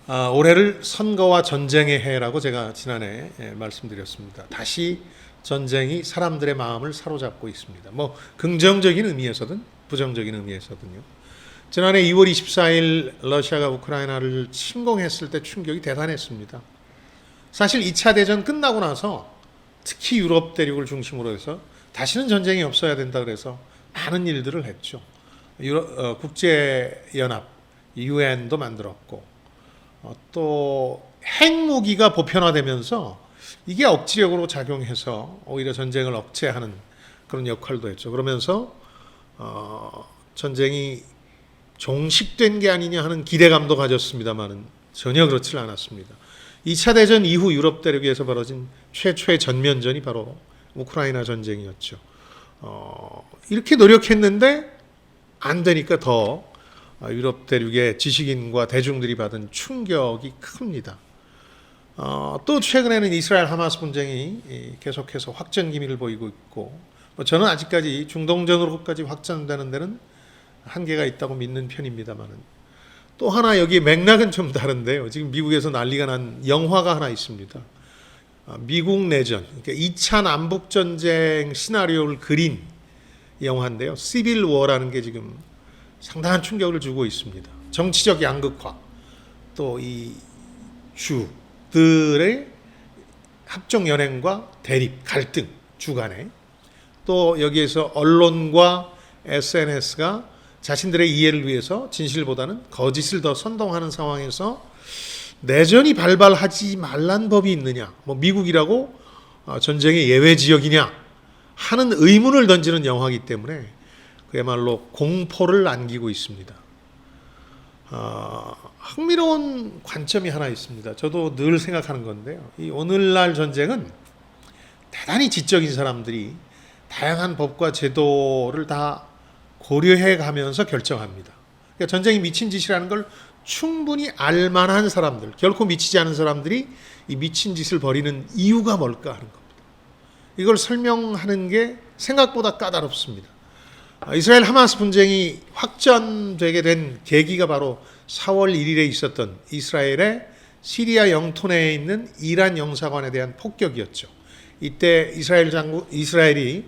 올해를 선거와 전쟁의 해라고 제가 지난해 말씀드렸습니다. 다시 전쟁이 사람들의 마음을 사로잡고 있습니다. 뭐 긍정적인 의미에서든 부정적인 의미에서든요. 지난해 2월 24일 러시아가 우크라이나를 침공했을 때 충격이 대단했습니다. 사실 2차 대전 끝나고 나서 특히 유럽 대륙을 중심으로 해서 다시는 전쟁이 없어야 된다 그래서 많은 일들을 했죠. 국제연합, UN도 만들었고 또 핵무기가 보편화되면서 이게 억지력으로 작용해서 오히려 전쟁을 억제하는 그런 역할도 했죠. 그러면서 전쟁이 종식된 게 아니냐 하는 기대감도 가졌습니다만은 전혀 그렇지 않았습니다. 2차 대전 이후 유럽 대륙에서 벌어진 최초의 전면전이 바로 우크라이나 전쟁이었죠. 이렇게 노력했는데 안 되니까 더 유럽 대륙의 지식인과 대중들이 받은 충격이 큽니다. 또 최근에는 이스라엘 하마스 분쟁이 계속해서 확전 기미를 보이고 있고, 저는 아직까지 중동전으로까지 확전되는 데는 한계가 있다고 믿는 편입니다만은, 또 하나 여기 맥락은 좀 다른데요. 지금 미국에서 난리가 난 영화가 하나 있습니다. 미국 내전, 그러니까 2차 남북 전쟁 시나리오를 그린 영화인데요. 시빌 워라는 게 지금 상당한 충격을 주고 있습니다. 정치적 양극화, 또 이 주들의 합종 연행과 대립, 갈등, 주간에, 또 여기에서 언론과 SNS가 자신들의 이해를 위해서 진실보다는 거짓을 더 선동하는 상황에서 내전이 발발하지 말란 법이 있느냐, 뭐 미국이라고 전쟁의 예외 지역이냐 하는 의문을 던지는 영화이기 때문에 그야말로 공포를 안기고 있습니다. 흥미로운 관점이 하나 있습니다. 저도 늘 생각하는 건데요. 이 오늘날 전쟁은 대단히 지적인 사람들이 다양한 법과 제도를 다 고려해 가면서 결정합니다. 그러니까 전쟁이 미친 짓이라는 걸 충분히 알만한 사람들, 결코 미치지 않은 사람들이 이 미친 짓을 벌이는 이유가 뭘까 하는 겁니다. 이걸 설명하는 게 생각보다 까다롭습니다. 이스라엘 하마스 분쟁이 확전되게 된 계기가 바로 4월 1일에 있었던 이스라엘의 시리아 영토 내에 있는 이란 영사관에 대한 폭격이었죠. 이때 이스라엘이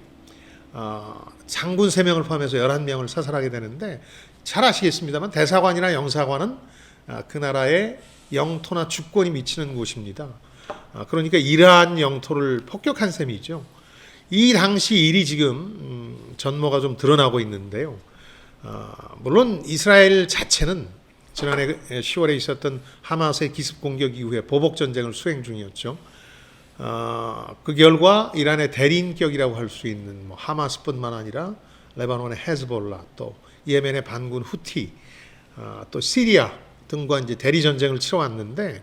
장군 3명을 포함해서 11명을 사살하게 되는데, 잘 아시겠습니다만 대사관이나 영사관은 그 나라의 영토나 주권이 미치는 곳입니다. 그러니까 이란 영토를 폭격한 셈이죠. 이 당시 일이 지금 전모가 좀 드러나고 있는데요. 물론 이스라엘 자체는 지난해 10월에 있었던 하마스의 기습 공격 이후에 보복 전쟁을 수행 중이었죠. 그 결과 이란의 대리인격이라고 할 수 있는 하마스뿐만 아니라 레바논의 헤즈볼라, 또 예멘의 반군 후티, 또 시리아 등과 이제 대리 전쟁을 치러왔는데,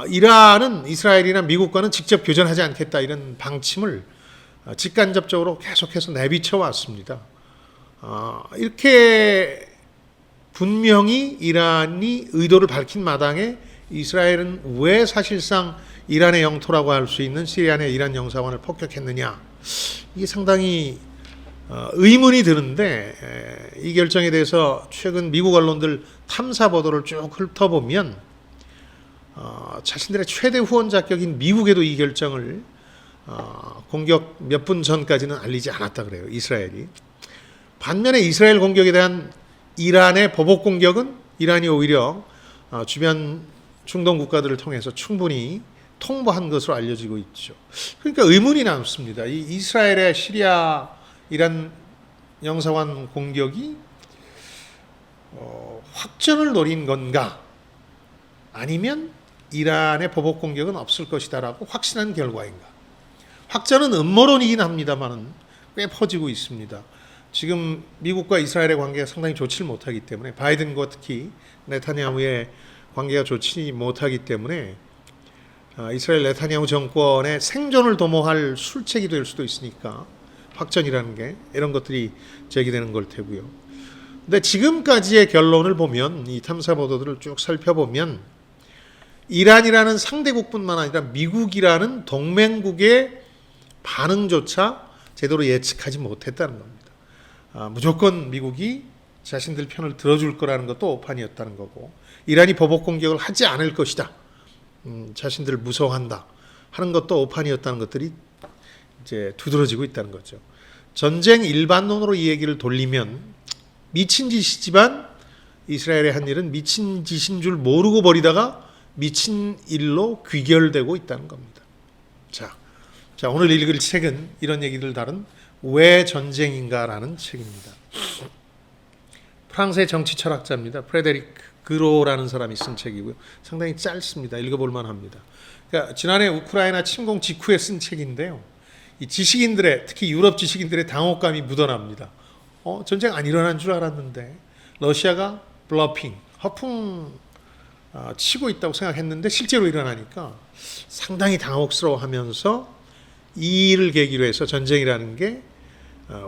이란은 이스라엘이나 미국과는 직접 교전하지 않겠다 이런 방침을 직간접적으로 계속해서 내비쳐 왔습니다. 이렇게 분명히 이란이 의도를 밝힌 마당에 이스라엘은 왜 사실상 이란의 영토라고 할 수 있는 시리아 내 이란 영사관을 폭격했느냐, 이게 상당히 의문이 드는데, 이 결정에 대해서 최근 미국 언론들 탐사 보도를 쭉 훑어보면 자신들의 최대 후원자격인 미국에도 이 결정을 공격 몇 분 전까지는 알리지 않았다 그래요, 이스라엘이. 반면에 이스라엘 공격에 대한 이란의 보복 공격은 이란이 오히려 주변 중동 국가들을 통해서 충분히 통보한 것으로 알려지고 있죠. 그러니까 의문이 남습니다. 이 이스라엘의 시리아 이란 영사관 공격이 확전을 노린 건가, 아니면 이란의 보복 공격은 없을 것이다라고 확신한 결과인가. 확전은 음모론이긴 합니다만은 꽤 퍼지고 있습니다. 지금 미국과 이스라엘의 관계가 상당히 좋지 못하기 때문에, 바이든과 특히 네타냐후의 관계가 좋지 못하기 때문에 이스라엘 네타냐후 정권의 생존을 도모할 술책이 될 수도 있으니까 확전이라는 게, 이런 것들이 제기되는 걸 테고요. 근데 지금까지의 결론을 보면, 이 탐사 보도들을 쭉 살펴보면 이란이라는 상대국뿐만 아니라 미국이라는 동맹국의 반응조차 제대로 예측하지 못했다는 겁니다. 무조건 미국이 자신들 편을 들어줄 거라는 것도 오판이었다는 거고, 이란이 보복 공격을 하지 않을 것이다. 자신들을 무서워한다 하는 것도 오판이었다는 것들이 이제 두드러지고 있다는 거죠. 전쟁 일반론으로 이 얘기를 돌리면 미친 짓이지만 이스라엘의 한 일은 미친 짓인 줄 모르고 버리다가 미친 일로 귀결되고 있다는 겁니다. 자, 오늘 읽을 책은 이런 얘기를 다룬 왜 전쟁인가라는 책입니다. 프랑스의 정치 철학자입니다. 프레데릭 그로라는 사람이 쓴 책이고요. 상당히 짧습니다. 읽어볼만 합니다. 그러니까 지난해 우크라이나 침공 직후에 쓴 책인데요. 이 지식인들의, 특히 유럽 지식인들의 당혹감이 묻어납니다. 전쟁 안 일어난 줄 알았는데 러시아가 블러핑, 허풍 치고 있다고 생각했는데 실제로 일어나니까 상당히 당혹스러워하면서 이 일을 계기로 해서 전쟁이라는 게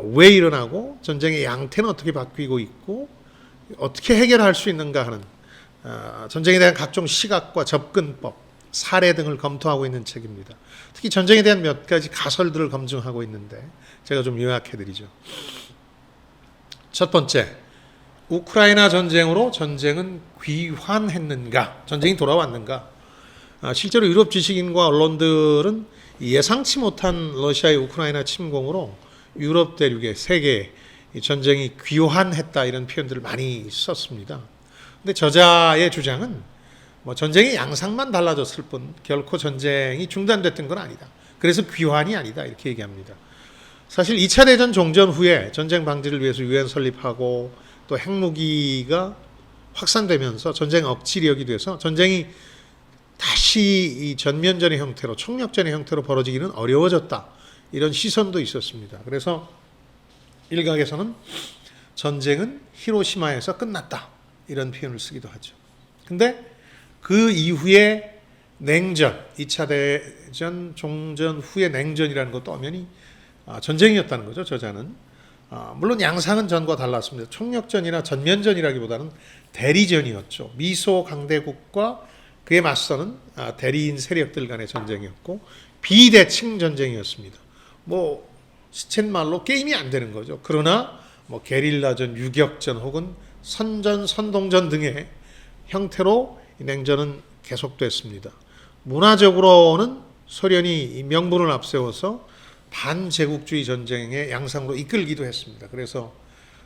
왜 일어나고 전쟁의 양태는 어떻게 바뀌고 있고 어떻게 해결할 수 있는가 하는 전쟁에 대한 각종 시각과 접근법, 사례 등을 검토하고 있는 책입니다. 특히 전쟁에 대한 몇 가지 가설들을 검증하고 있는데 제가 좀 요약해드리죠. 첫 번째, 우크라이나 전쟁으로 전쟁은 귀환했는가? 전쟁이 돌아왔는가? 실제로 유럽 지식인과 언론들은 예상치 못한 러시아의 우크라이나 침공으로 유럽 대륙의 세계에 전쟁이 귀환했다 이런 표현들을 많이 썼습니다. 근데 저자의 주장은 전쟁의 양상만 달라졌을 뿐 결코 전쟁이 중단됐던 건 아니다. 그래서 귀환이 아니다 이렇게 얘기합니다. 사실 2차 대전 종전 후에 전쟁 방지를 위해서 유엔 설립하고 또 핵무기가 확산되면서 전쟁 억지력이 돼서 전쟁이 다시 이 전면전의 형태로 총력전의 형태로 벌어지기는 어려워졌다. 이런 시선도 있었습니다. 그래서 일각에서는 전쟁은 히로시마에서 끝났다. 이런 표현을 쓰기도 하죠. 근데 그 이후에 냉전, 2차 대전 종전 후에 냉전이라는 것도 엄연히 전쟁이었다는 거죠. 저자는. 물론 양상은 전과 달랐습니다. 총력전이나 전면전이라기보다는 대리전이었죠. 미소 강대국과 그에 맞서는 대리인 세력들 간의 전쟁이었고 비대칭 전쟁이었습니다. 시쳇 말로 게임이 안 되는 거죠. 그러나 게릴라전, 유격전 혹은 선전, 선동전 등의 형태로 냉전은 계속됐습니다. 문화적으로는 소련이 명분을 앞세워서 반제국주의 전쟁의 양상으로 이끌기도 했습니다. 그래서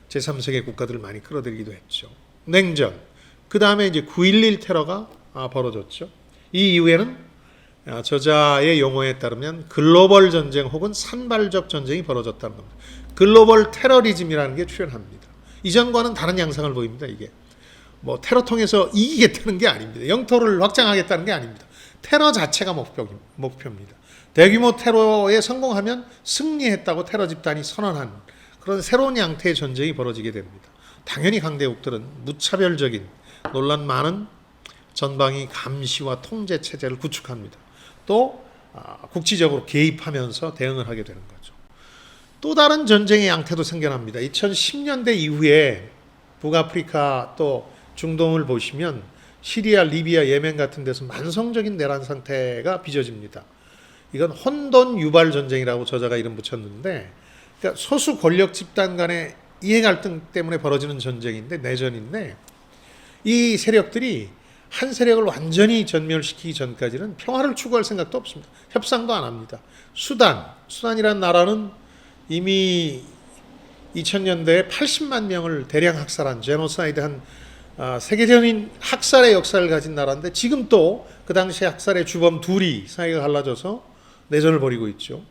제3세계 국가들을 많이 끌어들이기도 했죠. 냉전. 그 다음에 이제 9.11 테러가 벌어졌죠. 이 이후에는 저자의 용어에 따르면 글로벌 전쟁 혹은 산발적 전쟁이 벌어졌다는 겁니다. 글로벌 테러리즘이라는 게 출현합니다. 이전과는 다른 양상을 보입니다. 이게 테러 통해서 이기겠다는 게 아닙니다. 영토를 확장하겠다는 게 아닙니다. 테러 자체가 목표입니다. 대규모 테러에 성공하면 승리했다고 테러 집단이 선언한 그런 새로운 양태의 전쟁이 벌어지게 됩니다. 당연히 강대국들은 무차별적인 논란 많은 전방위 감시와 통제 체제를 구축합니다. 또 국지적으로 개입하면서 대응을 하게 되는 거죠. 또 다른 전쟁의 양태도 생겨납니다. 2010년대 이후에 북아프리카 또 중동을 보시면 시리아, 리비아, 예멘 같은 데서 만성적인 내란 상태가 빚어집니다. 이건 혼돈 유발 전쟁이라고 저자가 이름 붙였는데, 그러니까 소수 권력 집단 간의 이해 갈등 때문에 벌어지는 전쟁인데, 내전인데, 이 세력들이 한 세력을 완전히 전멸시키기 전까지는 평화를 추구할 생각도 없습니다. 협상도 안 합니다. 수단이라는 나라는 이미 2000년대에 80만 명을 대량 학살한 제노사이드한 세계적인 학살의 역사를 가진 나라인데 지금 또 그 당시 학살의 주범 둘이 사이가 갈라져서 내전을 벌이고 있죠.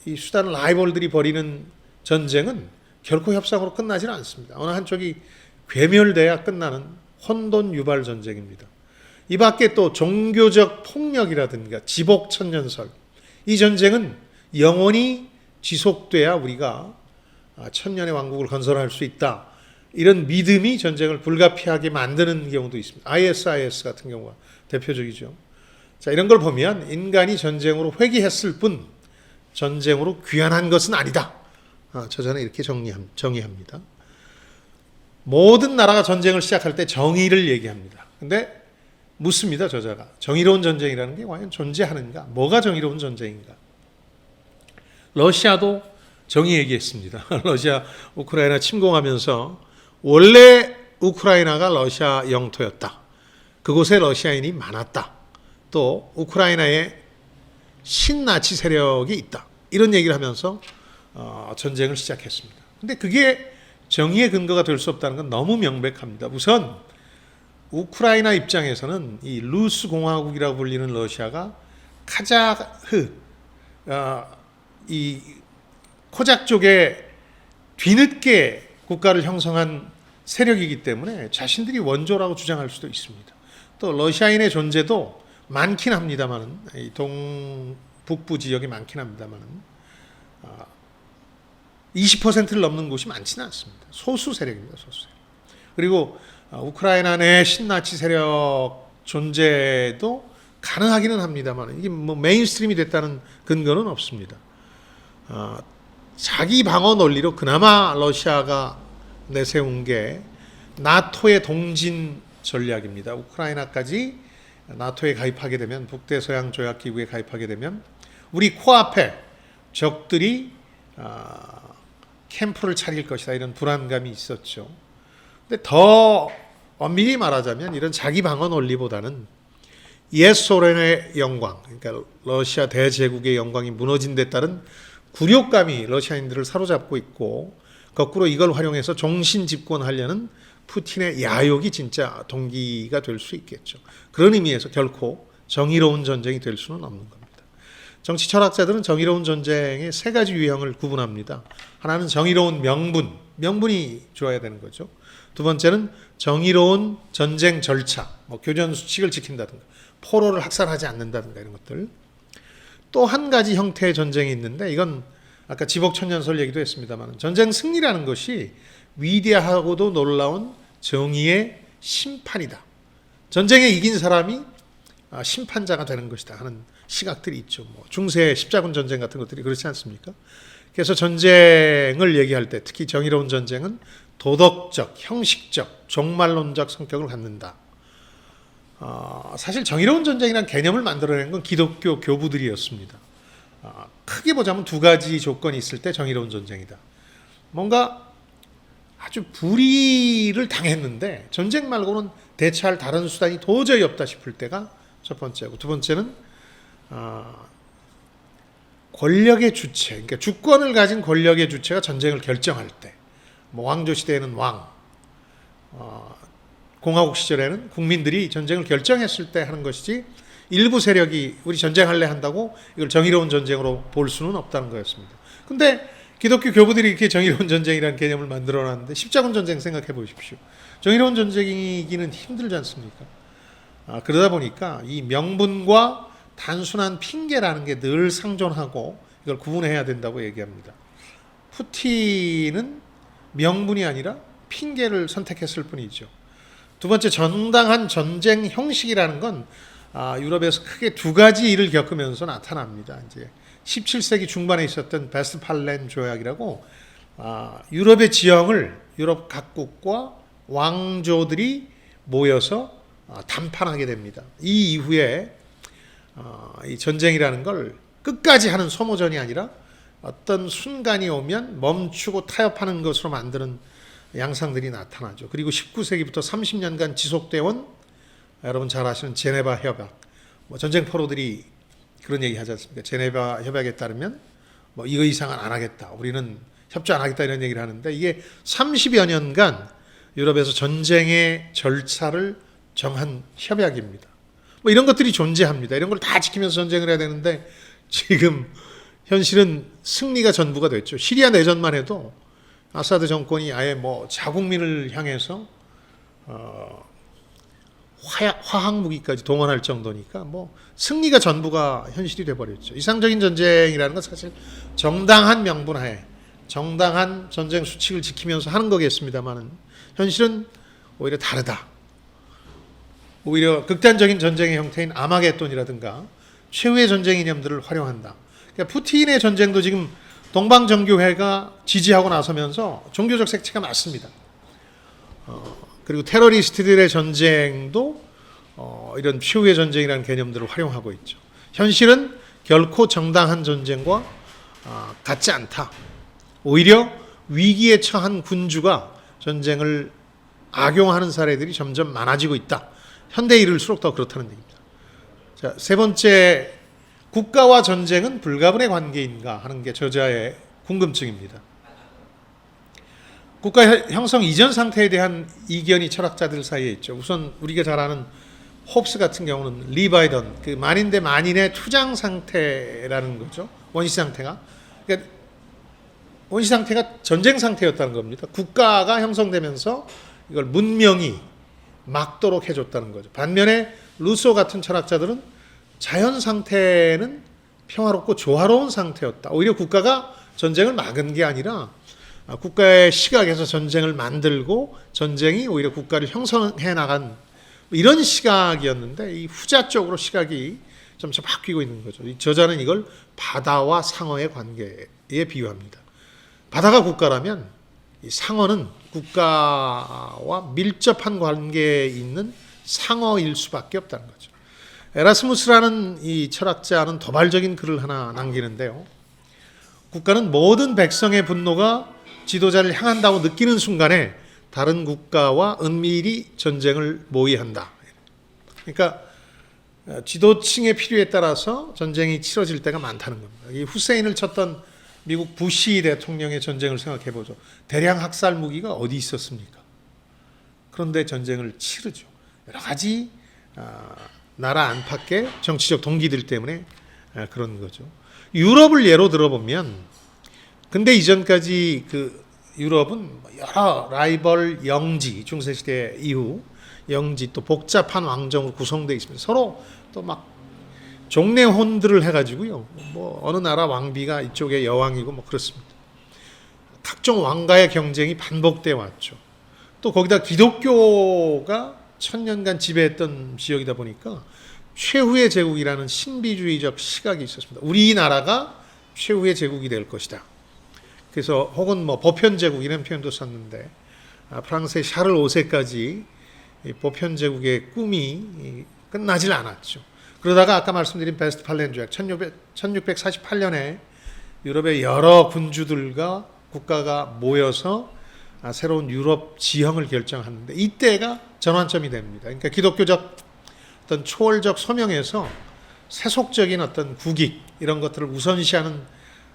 이 수단 라이벌들이 벌이는 전쟁은 결코 협상으로 끝나지는 않습니다. 어느 한쪽이 괴멸돼야 끝나는 혼돈 유발 전쟁입니다. 이 밖에 또 종교적 폭력이라든가 지복천년설, 이 전쟁은 영원히 지속돼야 우리가 천년의 왕국을 건설할 수 있다. 이런 믿음이 전쟁을 불가피하게 만드는 경우도 있습니다. ISIS 같은 경우가 대표적이죠. 자, 이런 걸 보면 인간이 전쟁으로 회귀했을 뿐 전쟁으로 귀환한 것은 아니다. 저자는 이렇게 정의합니다. 모든 나라가 전쟁을 시작할 때 정의를 얘기합니다. 근데 묻습니다, 저자가. 정의로운 전쟁이라는 게 과연 존재하는가? 뭐가 정의로운 전쟁인가? 러시아도 정의 얘기했습니다. 러시아 우크라이나 침공하면서 원래 우크라이나가 러시아 영토였다. 그곳에 러시아인이 많았다. 또 우크라이나에 신나치 세력이 있다. 이런 얘기를 하면서 전쟁을 시작했습니다. 근데 그게 정의의 근거가 될 수 없다는 건 너무 명백합니다. 우선 우크라이나 입장에서는 이 루스 공화국이라고 불리는 러시아가 카자흐, 이 코작 쪽에 뒤늦게 국가를 형성한 세력이기 때문에 자신들이 원조라고 주장할 수도 있습니다. 또 러시아인의 존재도 많긴 합니다만은, 북부 지역이 많긴 합니다만은 20%를 넘는 곳이 많지는 않습니다. 소수 세력입니다. 소수 세력. 그리고 우크라이나 내 신나치 세력 존재도 가능하기는 합니다만 이게 뭐 메인스트림이 됐다는 근거는 없습니다. 자기 방어 논리로 그나마 러시아가 내세운 게 나토의 동진 전략입니다. 우크라이나까지 나토에 가입하게 되면, 북대서양 조약 기구에 가입하게 되면 우리 코앞에 적들이 캠프를 차릴 것이다, 이런 불안감이 있었죠. 근데 더 엄밀히 말하자면 이런 자기 방어 논리보다는 옛 소련의 영광, 그러니까 러시아 대제국의 영광이 무너진 데 따른 굴욕감이 러시아인들을 사로잡고 있고, 거꾸로 이걸 활용해서 종신 집권하려는 푸틴의 야욕이 진짜 동기가 될 수 있겠죠. 그런 의미에서 결코 정의로운 전쟁이 될 수는 없는 겁니다. 정치 철학자들은 정의로운 전쟁의 세 가지 유형을 구분합니다. 하나는 정의로운 명분이 좋아야 되는 거죠. 두 번째는 정의로운 전쟁 절차, 교전 수칙을 지킨다든가 포로를 학살하지 않는다든가 이런 것들. 또 한 가지 형태의 전쟁이 있는데, 이건 아까 지복천년설 얘기도 했습니다만, 전쟁 승리라는 것이 위대하고도 놀라운 정의의 심판이다. 전쟁에 이긴 사람이 심판자가 되는 것이다 하는 시각들이 있죠. 중세 십자군 전쟁 같은 것들이 그렇지 않습니까? 그래서 전쟁을 얘기할 때 특히 정의로운 전쟁은 도덕적, 형식적, 종말론적 성격을 갖는다. 사실 정의로운 전쟁이라는 개념을 만들어낸 건 기독교 교부들이었습니다. 크게 보자면 두 가지 조건이 있을 때 정의로운 전쟁이다. 뭔가 아주 불의를 당했는데 전쟁 말고는 대처할 다른 수단이 도저히 없다 싶을 때가 첫 번째고, 두 번째는 권력의 주체, 그러니까 주권을 가진 권력의 주체가 전쟁을 결정할 때, 왕조 시대에는 왕, 공화국 시절에는 국민들이 전쟁을 결정했을 때 하는 것이지, 일부 세력이 우리 전쟁할래 한다고 이걸 정의로운 전쟁으로 볼 수는 없다는 거였습니다. 근데 기독교 교부들이 이렇게 정의로운 전쟁이라는 개념을 만들어놨는데, 십자군 전쟁 생각해 보십시오. 정의로운 전쟁이기는 힘들지 않습니까? 그러다 보니까 이 명분과 단순한 핑계라는 게 늘 상존하고 이걸 구분해야 된다고 얘기합니다. 푸틴은 명분이 아니라 핑계를 선택했을 뿐이죠. 두 번째, 정당한 전쟁 형식이라는 건 유럽에서 크게 두 가지 일을 겪으면서 나타납니다. 이제 17세기 중반에 있었던 베스트팔렌 조약이라고 유럽의 지형을 유럽 각국과 왕조들이 모여서 담판하게 됩니다. 이 이후에 이 전쟁이라는 걸 끝까지 하는 소모전이 아니라 어떤 순간이 오면 멈추고 타협하는 것으로 만드는 양상들이 나타나죠. 그리고 19세기부터 30년간 지속되온, 여러분 잘 아시는 제네바 협약, 전쟁 포로들이 그런 얘기 하지 않습니까? 제네바 협약에 따르면 이거 이상은 안 하겠다, 우리는 협조 안 하겠다, 이런 얘기를 하는데, 이게 30여 년간 유럽에서 전쟁의 절차를 정한 협약입니다. 이런 것들이 존재합니다. 이런 걸 다 지키면서 전쟁을 해야 되는데, 지금 현실은 승리가 전부가 됐죠. 시리아 내전만 해도 아사드 정권이 아예 자국민을 향해서 화학 무기까지 동원할 정도니까 승리가 전부가 현실이 돼버렸죠. 이상적인 전쟁이라는 건 사실 정당한 명분하에 정당한 전쟁 수칙을 지키면서 하는 거겠습니다만, 현실은 오히려 다르다. 오히려 극단적인 전쟁의 형태인 아마겟돈이라든가 최후의 전쟁 이념들을 활용한다. 그러니까 푸틴의 전쟁도 지금 동방정교회가 지지하고 나서면서 종교적 색채가 맞습니다. 그리고 테러리스트들의 전쟁도 이런 최후의 전쟁이라는 개념들을 활용하고 있죠. 현실은 결코 정당한 전쟁과 같지 않다. 오히려 위기에 처한 군주가 전쟁을 악용하는 사례들이 점점 많아지고 있다. 현대에 이를수록 더 그렇다는 얘기입니다. 자, 세 번째, 국가와 전쟁은 불가분의 관계인가 하는 게 저자의 궁금증입니다. 국가 형성 이전 상태에 대한 이견이 철학자들 사이에 있죠. 우선 우리가 잘 아는 홉스 같은 경우는 리바이던, 그 만인 대 만인의 투장 상태라는 거죠. 원시 상태가. 그러니까 원시 상태가 전쟁 상태였다는 겁니다. 국가가 형성되면서 이걸 문명이 막도록 해줬다는 거죠. 반면에 루소 같은 철학자들은 자연 상태는 평화롭고 조화로운 상태였다. 오히려 국가가 전쟁을 막은 게 아니라 국가의 시각에서 전쟁을 만들고 전쟁이 오히려 국가를 형성해 나간 이런 시각이었는데, 이 후자 쪽으로 시각이 점차 바뀌고 있는 거죠. 이 저자는 이걸 바다와 상어의 관계에 비유합니다. 바다가 국가라면 이 상어는 국가와 밀접한 관계에 있는 상어일 수밖에 없다는 거죠. 에라스무스라는 이 철학자는 도발적인 글을 하나 남기는데요. 국가는 모든 백성의 분노가 지도자를 향한다고 느끼는 순간에 다른 국가와 은밀히 전쟁을 모의한다. 그러니까 지도층의 필요에 따라서 전쟁이 치러질 때가 많다는 겁니다. 이 후세인을 쳤던 미국 부시 대통령의 전쟁을 생각해 보죠. 대량 학살 무기가 어디 있었습니까? 그런데 전쟁을 치르죠. 여러 가지 나라 안팎의 정치적 동기들 때문에 그런 거죠. 유럽을 예로 들어보면, 근데 이전까지 그 유럽은 여러 라이벌 영지, 중세시대 이후 영지, 또 복잡한 왕정으로 구성되어 있습니다. 서로 또 막 종례혼들을 해가지고요. 뭐 어느 나라 왕비가 이쪽에 여왕이고 뭐 그렇습니다. 각종 왕가의 경쟁이 반복되어 왔죠. 또 거기다 기독교가 1000년간 지배했던 지역이다 보니까 최후의 제국이라는 신비주의적 시각이 있었습니다. 우리나라가 최후의 제국이 될 것이다. 그래서 혹은 뭐 보편 제국 이런 표현도 썼는데, 프랑스의 샤를 5세까지 보편 제국의 꿈이 끝나질 않았죠. 그러다가 아까 말씀드린 베스트팔렌 조약 1648년에 유럽의 여러 군주들과 국가가 모여서 새로운 유럽 지형을 결정하는데, 이때가 전환점이 됩니다. 그러니까 기독교적 어떤 초월적 소명에서 세속적인 어떤 국익 이런 것들을 우선시하는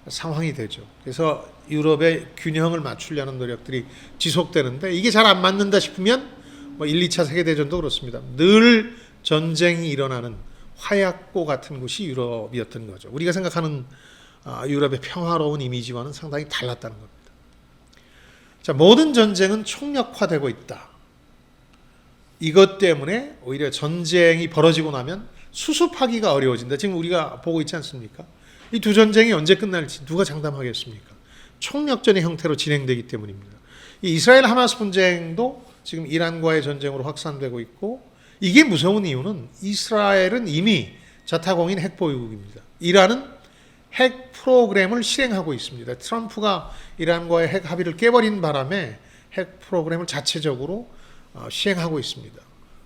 상황이 되죠. 그래서 유럽의 균형을 맞추려는 노력들이 지속되는데, 이게 잘 안 맞는다 싶으면 뭐 1, 2차 세계대전도 그렇습니다. 늘 전쟁이 일어나는 화약고 같은 곳이 유럽이었던 거죠. 우리가 생각하는 유럽의 평화로운 이미지와는 상당히 달랐다는 겁니다. 자, 모든 전쟁은 총력화되고 있다. 이것 때문에 오히려 전쟁이 벌어지고 나면 수습하기가 어려워진다. 지금 우리가 보고 있지 않습니까? 이 두 전쟁이 언제 끝날지 누가 장담하겠습니까? 총력전의 형태로 진행되기 때문입니다. 이 이스라엘 하마스 분쟁도 지금 이란과의 전쟁으로 확산되고 있고, 이게 무서운 이유는 이스라엘은 이미 자타공인 핵보유국입니다. 이란은 핵 프로그램을 실행하고 있습니다. 트럼프가 이란과의 핵 합의를 깨버린 바람에 핵 프로그램을 자체적으로 시행하고 있습니다.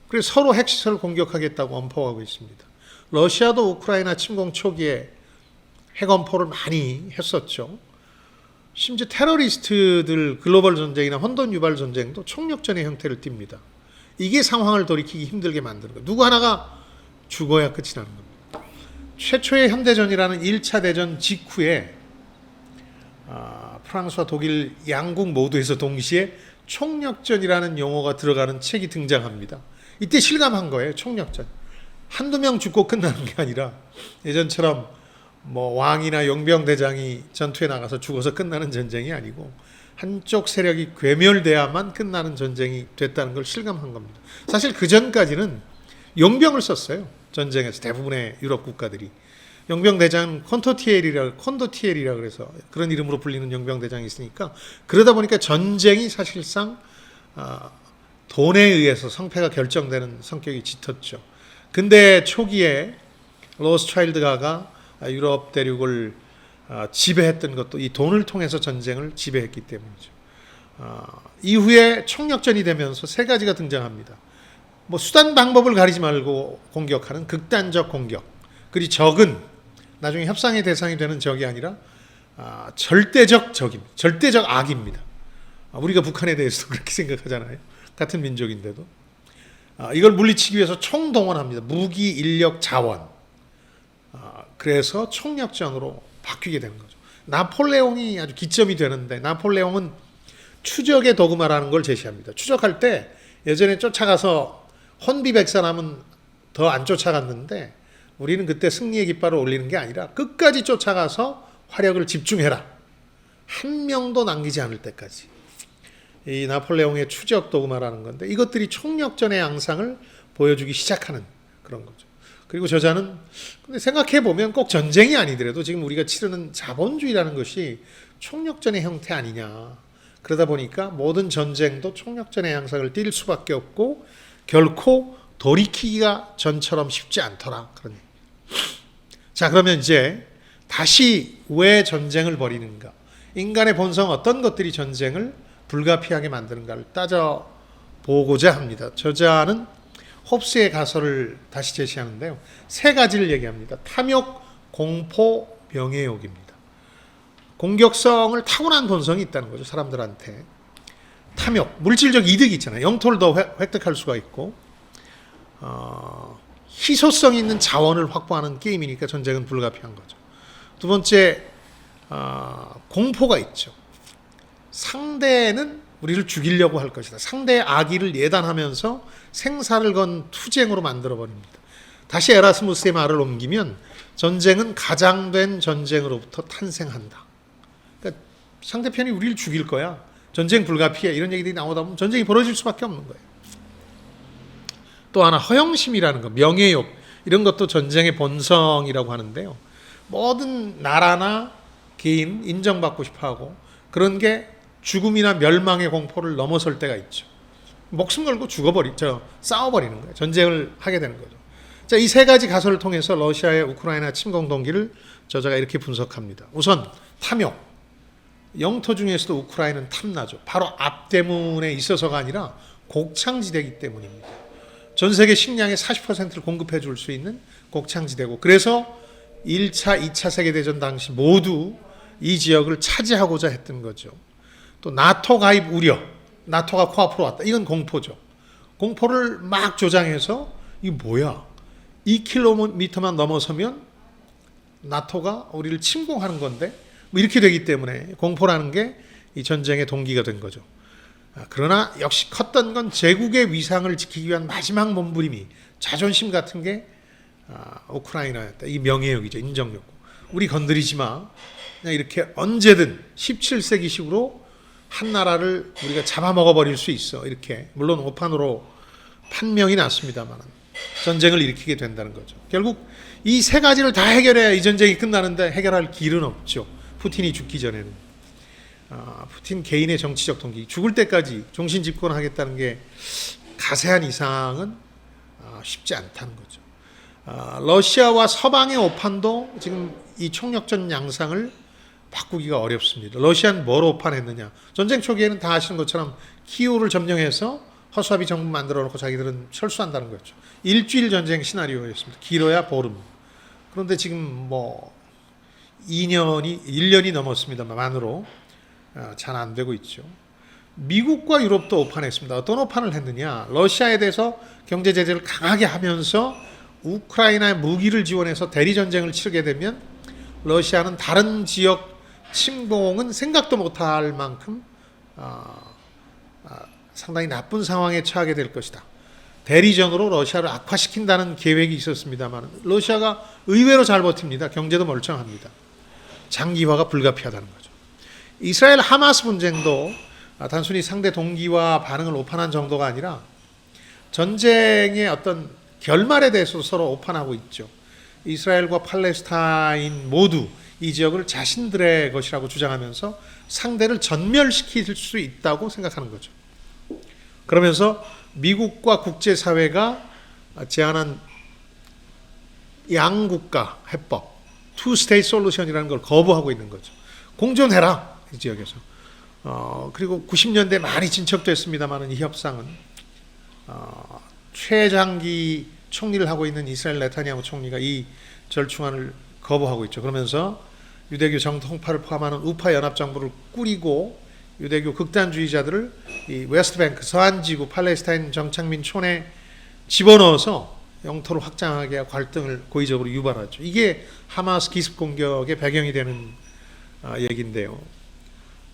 그래서 서로 핵시설을 공격하겠다고 엄포하고 있습니다. 러시아도 우크라이나 침공 초기에 핵엄포를 많이 했었죠. 심지어 테러리스트들 글로벌 전쟁이나 혼돈 유발 전쟁도 총력전의 형태를 띱니다. 이게 상황을 돌이키기 힘들게 만드는 거예요. 누구 하나가 죽어야 끝이 나는 겁니다. 최초의 현대전이라는 1차 대전 직후에 프랑스와 독일 양국 모두에서 동시에 총력전이라는 용어가 들어가는 책이 등장합니다. 이때 실감한 거예요. 총력전. 한두 명 죽고 끝나는 게 아니라 예전처럼 뭐 왕이나 용병대장이 전투에 나가서 죽어서 끝나는 전쟁이 아니고 한쪽 세력이 괴멸돼야만 끝나는 전쟁이 됐다는 걸 실감한 겁니다. 사실 그 전까지는 용병을 썼어요. 전쟁에서 대부분의 유럽 국가들이. 용병대장 콘도티엘이라 그래서 그런 이름으로 불리는 용병대장이 있으니까, 그러다 보니까 전쟁이 사실상 돈에 의해서 성패가 결정되는 성격이 짙었죠. 근데 초기에 로스차일드가가 유럽 대륙을 지배했던 것도 이 돈을 통해서 전쟁을 지배했기 때문이죠. 이후에 총력전이 되면서 세 가지가 등장합니다. 뭐 수단 방법을 가리지 말고 공격하는 극단적 공격, 그리고 적은 나중에 협상의 대상이 되는 적이 아니라 절대적 적입니다. 절대적 악입니다. 우리가 북한에 대해서도 그렇게 생각하잖아요. 같은 민족인데도 이걸 물리치기 위해서 총동원합니다. 무기, 인력, 자원. 그래서 총력전으로 바뀌게 되는 거죠. 나폴레옹이 아주 기점이 되는데, 나폴레옹은 추적의 도그마라는 걸 제시합니다. 추적할 때 예전에 쫓아가서 혼비백산하면 더 안 쫓아갔는데, 우리는 그때 승리의 깃발을 올리는 게 아니라 끝까지 쫓아가서 화력을 집중해라. 한 명도 남기지 않을 때까지. 이 나폴레옹의 추적 도그마라는 건데, 이것들이 총력전의 양상을 보여주기 시작하는 그런 거죠. 그리고 저자는 근데 생각해 보면 꼭 전쟁이 아니더라도 지금 우리가 치르는 자본주의라는 것이 총력전의 형태 아니냐. 그러다 보니까 모든 전쟁도 총력전의 양상을 띌 수밖에 없고 결코 돌이키기가 전처럼 쉽지 않더라. 그런 얘기. 자, 그러면 이제 다시 왜 전쟁을 벌이는가? 인간의 본성 어떤 것들이 전쟁을 불가피하게 만드는가를 따져보고자 합니다. 저자는 홉스의 가설을 다시 제시하는데요. 세 가지를 얘기합니다. 탐욕, 공포, 명예욕입니다. 공격성을 타고난 본성이 있다는 거죠. 사람들한테. 탐욕, 물질적 이득이 있잖아요. 영토를 더 획득할 수가 있고 희소성이 있는 자원을 확보하는 게임이니까 전쟁은 불가피한 거죠. 두 번째, 공포가 있죠. 상대는 우리를 죽이려고 할 것이다. 상대의 악의를 예단하면서 생사를 건 투쟁으로 만들어버립니다. 다시 에라스무스의 말을 옮기면 전쟁은 가장된 전쟁으로부터 탄생한다. 그러니까 상대편이 우리를 죽일 거야. 전쟁 불가피해. 이런 얘기들이 나오다 보면 전쟁이 벌어질 수밖에 없는 거예요. 또 하나 허영심이라는 거, 명예욕 이런 것도 전쟁의 본성이라고 하는데요. 모든 나라나 개인 인정받고 싶어하고 그런 게 죽음이나 멸망의 공포를 넘어설 때가 있죠. 목숨 걸고 싸워버리는 거예요. 전쟁을 하게 되는 거죠. 자, 이 세 가지 가설을 통해서 러시아의 우크라이나 침공 동기를 저자가 이렇게 분석합니다. 우선 탐욕. 영토 중에서도 우크라이나는 탐나죠. 바로 앞대문에 있어서가 아니라 곡창지대이기 때문입니다. 전 세계 식량의 40%를 공급해 줄 수 있는 곡창지대고, 그래서 1차, 2차 세계대전 당시 모두 이 지역을 차지하고자 했던 거죠. 또 나토 가입 우려, 나토가 코앞으로 왔다. 이건 공포죠. 공포를 막 조장해서 이게 뭐야? 2km만 넘어서면 나토가 우리를 침공하는 건데 뭐 이렇게 되기 때문에 공포라는 게 이 전쟁의 동기가 된 거죠. 그러나 역시 컸던 건 제국의 위상을 지키기 위한 마지막 몸부림이 자존심 같은 게 우크라이나였다. 이 명예욕이죠. 인정욕. 우리 건드리지 마. 그냥 이렇게 언제든 17세기식으로 한 나라를 우리가 잡아먹어버릴 수 있어. 이렇게 물론 오판으로 판명이 났습니다만 전쟁을 일으키게 된다는 거죠. 결국 이 세 가지를 다 해결해야 이 전쟁이 끝나는데 해결할 길은 없죠. 푸틴이 죽기 전에는. 푸틴 개인의 정치적 동기, 죽을 때까지 종신 집권하겠다는 게 가세한 이상은 쉽지 않다는 거죠. 러시아와 서방의 오판도 지금 이 총력전 양상을 바꾸기가 어렵습니다. 러시아는 뭘 오판했느냐? 전쟁 초기에는 다 아시는 것처럼 키우를 점령해서 허수아비 정부 만들어 놓고 자기들은 철수한다는 거죠. 일주일 전쟁 시나리오였습니다. 길어야 보름. 그런데 지금 1년이 넘었습니다만 만으로 잘 안 되고 있죠. 미국과 유럽도 오판했습니다. 어떤 오판을 했느냐? 러시아에 대해서 경제 제재를 강하게 하면서 우크라이나에 무기를 지원해서 대리 전쟁을 치르게 되면 러시아는 다른 지역 침공은 생각도 못할 만큼 상당히 나쁜 상황에 처하게 될 것이다. 대리전으로 러시아를 악화시킨다는 계획이 있었습니다만 러시아가 의외로 잘 버팁니다. 경제도 멀쩡합니다. 장기화가 불가피하다는 거죠. 이스라엘 하마스 분쟁도 단순히 상대 동기와 반응을 오판한 정도가 아니라 전쟁의 어떤 결말에 대해서 서로 오판하고 있죠. 이스라엘과 팔레스타인 모두 이 지역을 자신들의 것이라고 주장하면서 상대를 전멸시킬 수 있다고 생각하는 거죠. 그러면서 미국과 국제사회가 제안한 양국가 해법, 투 스테이트 솔루션이라는 걸 거부하고 있는 거죠. 공존해라, 이 지역에서. 그리고 90년대 많이 진척됐습니다만 이 협상은 최장기 총리를 하고 있는 이스라엘 네타냐후 총리가 이 절충안을 거부하고 있죠. 그러면서 유대교 정통파를 포함하는 우파 연합정부를 꾸리고 유대교 극단주의자들을 이 웨스트뱅크 서한지구 팔레스타인 정착민촌에 집어넣어서 영토를 확장하게 하고 갈등을 고의적으로 유발하죠. 이게 하마스 기습 공격의 배경이 되는 얘기인데요.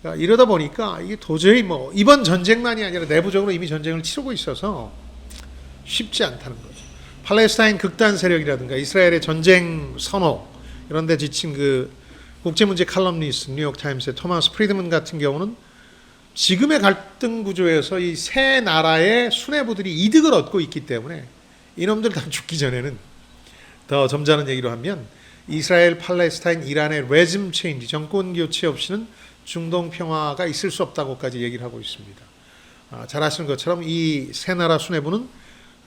그러니까 이러다 보니까 이게 도저히 뭐 이번 전쟁만이 아니라 내부적으로 이미 전쟁을 치르고 있어서 쉽지 않다는 거죠. 팔레스타인 극단 세력이라든가 이스라엘의 전쟁 선호 이런 데 지친 그 국제문제 칼럼니스트 뉴욕타임스의 토마스 프리드먼 같은 경우는 지금의 갈등 구조에서 이 세 나라의 수뇌부들이 이득을 얻고 있기 때문에 이놈들 다 죽기 전에는 더 점잖은 얘기로 하면 이스라엘, 팔레스타인, 이란의 레짐 체인지 정권 교체 없이는 중동 평화가 있을 수 없다고까지 얘기를 하고 있습니다. 잘 아시는 것처럼 이 세 나라 수뇌부는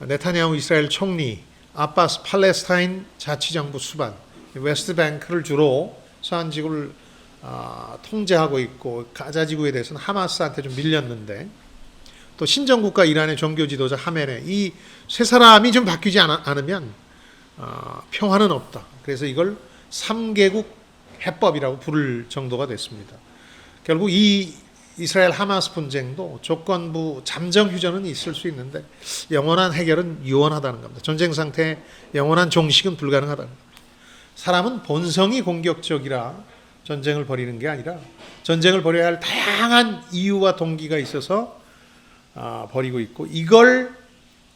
네타냐후 이스라엘 총리, 아바스 팔레스타인 자치정부 수반, 웨스트뱅크를 주로 서한지구를 통제하고 있고 가자지구에 대해서는 하마스한테 좀 밀렸는데 또 신정국가 이란의 종교 지도자 하메네 이 세 사람이 좀 바뀌지 않으면 평화는 없다. 그래서 이걸 3개국 해법이라고 부를 정도가 됐습니다. 결국 이 이스라엘 하마스 분쟁도 조건부 잠정 휴전은 있을 수 있는데 영원한 해결은 유언하다는 겁니다. 전쟁 상태에 영원한 종식은 불가능하다는 겁니다. 사람은 본성이 공격적이라 전쟁을 벌이는 게 아니라 전쟁을 벌여야 할 다양한 이유와 동기가 있어서 벌이고 있고 이걸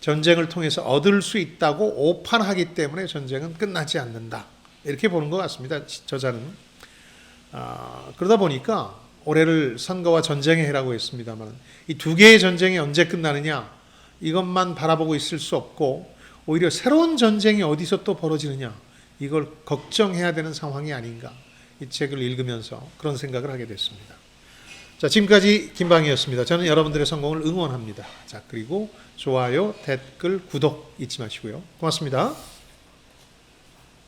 전쟁을 통해서 얻을 수 있다고 오판하기 때문에 전쟁은 끝나지 않는다. 이렇게 보는 것 같습니다. 저자는. 그러다 보니까 올해를 선거와 전쟁의 해라고 했습니다만 이 두 개의 전쟁이 언제 끝나느냐 이것만 바라보고 있을 수 없고 오히려 새로운 전쟁이 어디서 또 벌어지느냐 이걸 걱정해야 되는 상황이 아닌가 이 책을 읽으면서 그런 생각을 하게 됐습니다. 자, 지금까지 김방희였습니다. 저는 여러분들의 성공을 응원합니다. 자, 그리고 좋아요, 댓글, 구독 잊지 마시고요. 고맙습니다.